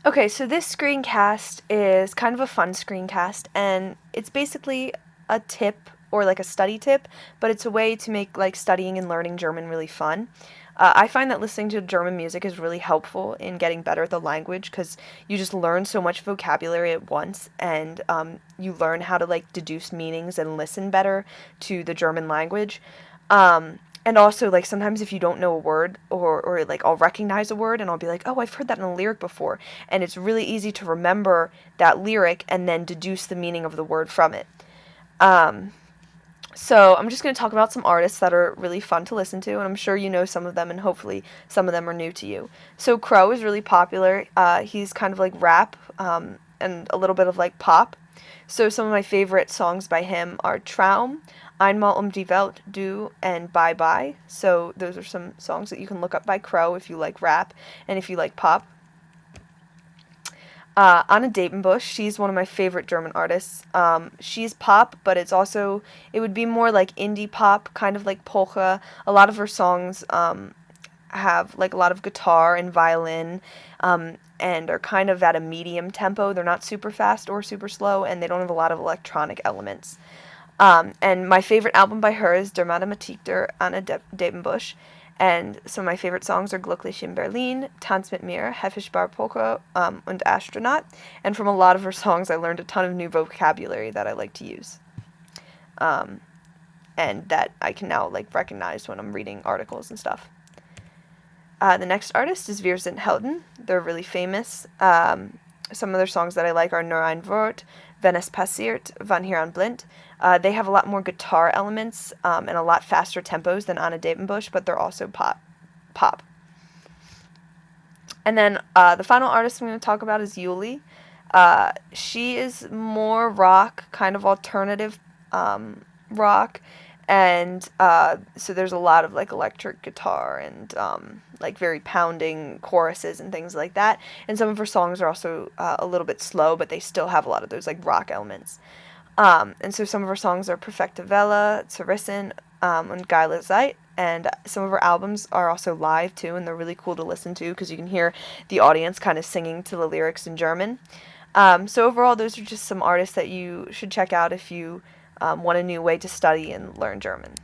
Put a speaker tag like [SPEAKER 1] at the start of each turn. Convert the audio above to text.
[SPEAKER 1] Okay, so this screencast is kind of a fun screencast, and it's basically a tip or like a study tip, but it's a way to make like studying and learning German really fun. I find that listening to German music is really helpful in getting better at the language because you just learn so much vocabulary at once, and you learn how to like deduce meanings and listen better to the German language. And also, like, sometimes if you don't know a word, or like I'll recognize a word and I'll be like, oh, I've heard that in a lyric before, and it's really easy to remember that lyric and then deduce the meaning of the word from it. Um, so I'm just going to talk about some artists that are really fun to listen to, and I'm sure you know some of them, and hopefully some of them are new to you. So Crow is really popular. He's kind of like rap, and a little bit of like pop. So some of my favorite songs by him are Traum, Einmal die Welt, Du, and Bye Bye. So those are some songs that you can look up by Crow if you like rap and if you like pop. Anna Depenbush, she's one of my favorite German artists. She's pop, but it would be more like indie pop, kind of like polka. A lot of her songs have like a lot of guitar and violin, and are kind of at a medium tempo. They're not super fast or super slow, and they don't have a lot of electronic elements. And my favorite album by her is Der Mathematik der Anna Depenbush. And some of my favorite songs are Glücklich in Berlin, Tanz mit mir, Heffishbar Polka, und Astronaut. And from a lot of her songs, I learned a ton of new vocabulary that I like to use. Um, and that I can now like recognize when I'm reading articles and stuff. The next artist is Wir sind Helden. They're really famous. Some of their songs that I like are Nur ein Wort, Wenn es passiert, Wann hier an Blind. They have a lot more guitar elements, and a lot faster tempos than Anna Depenbush, but they're also pop. And then the final artist I'm going to talk about is Yuli. She is more rock, kind of alternative rock, and so there's a lot of like electric guitar and like very pounding choruses and things like that. And some of her songs are also a little bit slow, but they still have a lot of those like rock elements. And so some of her songs are Perfekte Welle, Zerrissen, and Geile Zeit. And some of her albums are also live too, and they're really cool to listen to because you can hear the audience kind of singing to the lyrics in German. So overall, those are just some artists that you should check out if you want a new way to study and learn German.